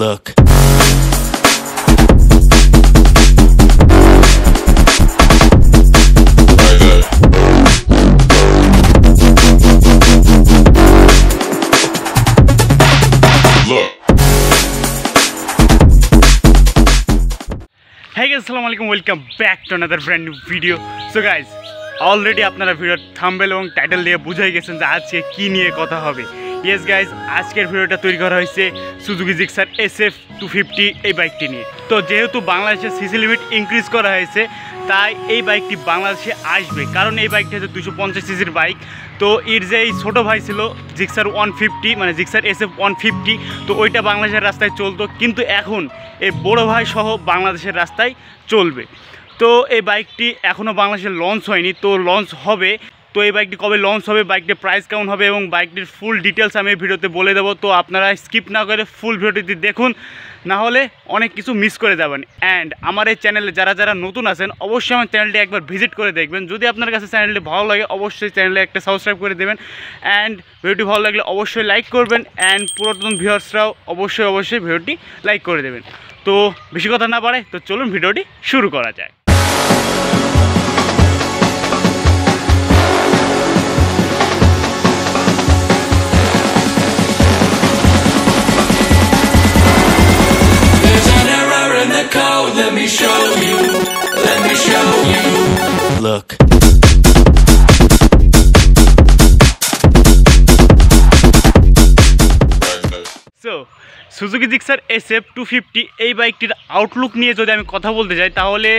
Look. Hey guys, assalamualaikum, welcome back to another brand new video. So guys, already আপনারা video thumbnail এবং title দিয়ে বুঝাই গেছেন যে আজকে কি নিয়ে কথা হবে। Yes guys, আজকের ভিডিওটা তৈরি করা হয়েছে সুজুকি জিক্সার SF250 এই বাইকটি নিয়ে। তো যেহেতু বাংলাদেশে সিসি লিমিট ইনক্রিজ করা হয়েছে, তাই এই বাইকটি বাংলাদেশে আসবে, কারণ এই বাইকটি হচ্ছে 250 সিসির বাইক। তো এর যে এই ছোটো ভাই ছিল জিক্সার 150, মানে জিক্সার SF150, তো ওইটা বাংলাদেশের রাস্তায় চলতো, কিন্তু এখন এই বড়ো ভাই সহ বাংলাদেশের রাস্তায় চলবে। তো এই বাইকটি এখনও বাংলাদেশে লঞ্চ হয়নি, তো লঞ্চ হবে। তো এই বাইকটি কবে লঞ্চ হবে, বাইকটির প্রাইস কেমন হবে এবং বাইকটির ফুল ডিটেলস আমি এই ভিডিওতে বলে দেবো। তো আপনারা স্কিপ না করে ফুল ভিডিওটি দেখুন, না হলে অনেক কিছু মিস করে যাবেন। অ্যান্ড আমার এই চ্যানেলে যারা যারা নতুন আছেন, অবশ্যই আমার চ্যানেলটি একবার ভিজিট করে দেখবেন। যদি আপনার কাছে চ্যানেলটি ভালো লাগে, অবশ্যই চ্যানেলে একটা সাবস্ক্রাইব করে দেবেন। অ্যান্ড ভিডিওটি ভালো লাগলে অবশ্যই লাইক করবেন। অ্যান্ড পুরাতন ভিউয়ার্সরাও অবশ্যই ভিডিওটি লাইক করে দেবেন। তো বেশি কথা না বাড়ায়, তো চলুন ভিডিওটি শুরু করা যায়। Let me show you. Look. So Suzuki Gixxer SF250 এই বাইকটির আউটলুক নিয়ে যদি আমি কথা বলতে যাই, তাহলে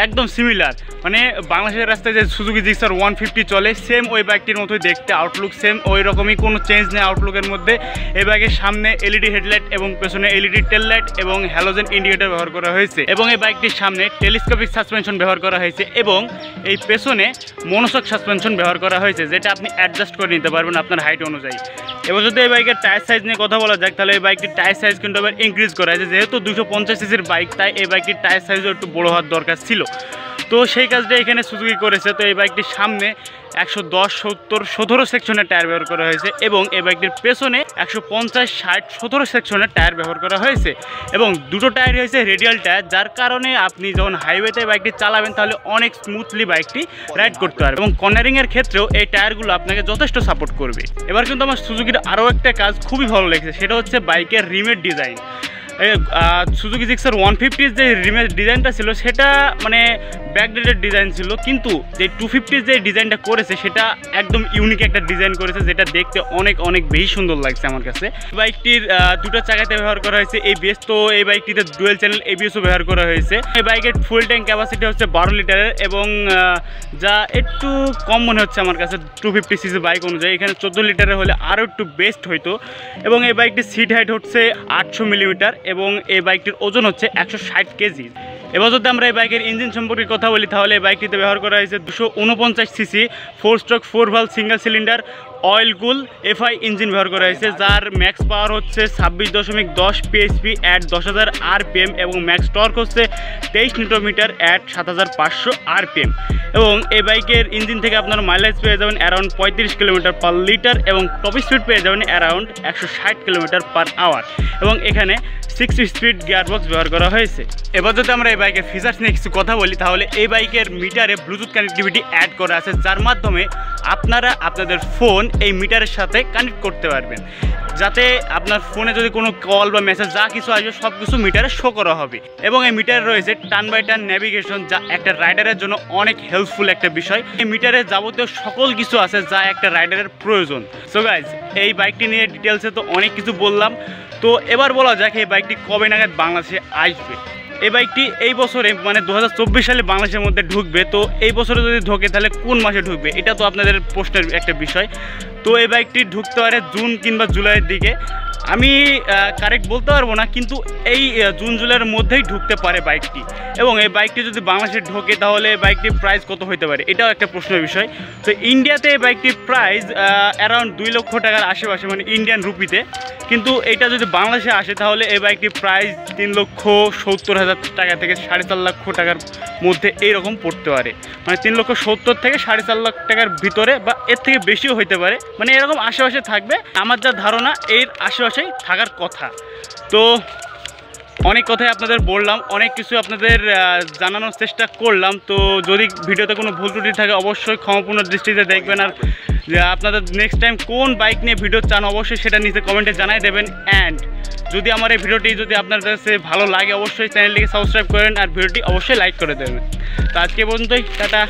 একদম সিমিলার, মানে বাংলাদেশের রাস্তায় যে সুজুকি জিক্সার 150 চলে, সেম ওই বাইকটির মতোই দেখতে, আউটলুক সেম, ওই রকমই, কোনো চেঞ্জ নেই আউটলুকের মধ্যে। এই বাইকের সামনে এলইডি হেডলাইট এবং পেছনে এলইডি টেল লাইট এবং হ্যালোজেন ইন্ডিকেটর ব্যবহার করা হয়েছে, এবং এই বাইকটির সামনে টেলিস্কোপিক সাসপেনশন ব্যবহার করা হয়েছে, এবং এই পেছনে মনোশক সাসপেনশন ব্যবহার করা হয়েছে, যেটা আপনি অ্যাডজাস্ট করে নিতে পারবেন আপনার হাইট অনুযায়ী। এবার যদি এই বাইকের টায়ার সাইজ নিয়ে কথা বলা যাক, তাহলে এই বাইকটির টায়ার সাইজ কিন্তু আবার ইনক্রিজ করা হয়েছে, যেহেতু 250 সিসির বাইক, তাই এই বাইকটির টায়ার সাইজও একটু বড়ো হওয়ার দরকার ছিল। তো সেই কাজটা এখানে সুজুকি করেছে। তো এই বাইকটির সামনে 110, 70, 17 সেকশনের টায়ার ব্যবহার করা হয়েছে, এবং এই বাইকটির পেছনে 150, 60, 17 সেকশনের টায়ার ব্যবহার করা হয়েছে, এবং দুটো টায়ার হয়েছে রেডিয়াল টায়ার, যার কারণে আপনি যখন হাইওয়েতে বাইকটি চালাবেন তাহলে অনেক স্মুথলি বাইকটি রাইড করতে পারবেন, এবং কর্নারিংয়ের ক্ষেত্রেও এই টায়ারগুলো আপনাকে যথেষ্ট সাপোর্ট করবে। এবার কিন্তু আমার সুজুকির আরও একটা কাজ খুবই ভালো লেগেছে, সেটা হচ্ছে বাইকের রিমের ডিজাইন। সুজুকি জিক্সার 150 যে রিমের ডিজাইনটা ছিল, সেটা মানে ব্যাকডেটেড ডিজাইন ছিল, কিন্তু যে 250 যে ডিজাইনটা করেছে সেটা একদম ইউনিক একটা ডিজাইন করেছে, যেটা দেখতে অনেক বেশি সুন্দর লাগছে আমার কাছে। বাইকটির দুটো চাকাতে ব্যবহার করা হয়েছে ABS, তো এই বাইকটিতে ডুয়েল চ্যানেল ABSও ব্যবহার করা হয়েছে। এই বাইকের ফুল ট্যাঙ্ক ক্যাপাসিটি হচ্ছে 12 লিটারের, এবং যা একটু কম মনে হচ্ছে আমার কাছে 250 সিসি বাইক অনুযায়ী। এখানে 14 লিটারের হলে আরও একটু বেস্ট হইতো। এবং এই বাইকটির সিট হাইট হচ্ছে 800 মিলিমিটার, এবং এই বাইকটির ওজন হচ্ছে 160 কেজি। এবার যদি আমরা এই বাইকের ইঞ্জিন সম্পর্কে কথা বলি, তাহলে এই বাইকটিতে ব্যবহার করা হয়েছে 249 CC 4 stroke 4 valve single cylinder oil কুল FI ইঞ্জিন ব্যবহার করা হয়েছে, যার ম্যাক্স পাওয়ার হচ্ছে 26.10 PHP অ্যাট 10,000 RPM, এবং ম্যাক্স টর্ক হচ্ছে 23 নিউটন-মিটার অ্যাট 7,500 RPM। এবং এই বাইকের ইঞ্জিন থেকে আপনার মাইলেজ পেয়ে যাবেন অ্যারাউন্ড 35 কিলোমিটার পার লিটার, এবং টপ স্পিড পেয়ে যাবেন অ্যারাউন্ড 160 কিলোমিটার পার আওয়ার, এবং এখানে 6 স্পিড গিয়ারবক্স ব্যবহার করা হয়েছে। এবার যদি আমরা এই বাইকের ফিচার্স নিয়ে কিছু কথা বলি, তাহলে এই বাইকের মিটারে ব্লুটুথ কানেক্টিভিটি অ্যাড করা আছে, যার মাধ্যমে আপনারা আপনাদের ফোন এই মিটারের সাথে কানেক্ট করতে পারবেন, যাতে আপনার ফোনে যদি কোনো কল বা মেসেজ যা কিছু আসবে সব কিছু মিটারে শো করা হবে। এবং এই মিটারে রয়েছে টার্ন বাই টার্ন নেভিগেশন, যা একটা রাইডারের জন্য অনেক হেল্পফুল একটা বিষয়। এই মিটারে যাবতীয় সকল কিছু আছে যা একটা রাইডারের প্রয়োজন। সো গাইজ, এই বাইকটি নিয়ে ডিটেলসে তো অনেক কিছু বললাম, তো এবার বলা যাক এই বাইকটি কবে নাগাদ বাংলাদেশে আসবে। এই বাইকটি এই বছরে মানে 2024 সালে বাংলাদেশের মধ্যে ঢুকবে। তো এই বছরে যদি ঢোকে তাহলে কোন মাসে ঢুকবে, এটা তো আপনাদের প্রশ্নের একটা বিষয়। তো এই বাইকটি ঢুকতে পারে জুন কিংবা জুলাইয়ের দিকে, আমি কারেক্ট বলতে পারবো না, কিন্তু এই জুন জুলাইয়ের মধ্যেই ঢুকতে পারে বাইকটি। এবং এই বাইকটি যদি বাংলাদেশে ঢোকে তাহলে বাইকটির প্রাইস কত হতে পারে, এটাও একটা প্রশ্নের বিষয়। তো ইন্ডিয়াতে এই বাইকটির প্রাইস অ্যারাউন্ড 2 লক্ষ টাকার আশেপাশে, মানে ইন্ডিয়ান রুপিতে। কিন্তু এটা যদি বাংলাদেশে আসে তাহলে এই বাইকটির প্রাইস 3,70,000 টাকা থেকে 4.5 লক্ষ টাকার মধ্যে এইরকম পড়তে পারে, মানে 3,70,000 থেকে 4.5 লাখ টাকার ভিতরে, বা এর থেকে বেশিও হইতে পারে, মানে এরকম আশেপাশে থাকবে। আমার যা ধারণা এর আশেপাশেই থাকার কথা। তো অনেক কথাই আপনাদের বললাম, অনেক কিছু আপনাদের জানানোর চেষ্টা করলাম। তো যদি ভিডিওতে কোনো ভুল ত্রুটি থাকে অবশ্যই ক্ষমাপূর্ণ দৃষ্টিতে দেখবেন। আর আপনাদের নেক্সট টাইম কোন বাইক নিয়ে ভিডিও চান অবশ্যই সেটা নিচে কমেন্টে জানাই দেবেন। অ্যান্ড যদি আমার এই ভিডিওটি যদি আপনার কাছে ভালো লাগে অবশ্যই চ্যানেলটিকে সাবস্ক্রাইব করেন আর ভিডিওটি অবশ্যই লাইক করে দেবেন। তো আজকে পর্যন্তই, টাটা।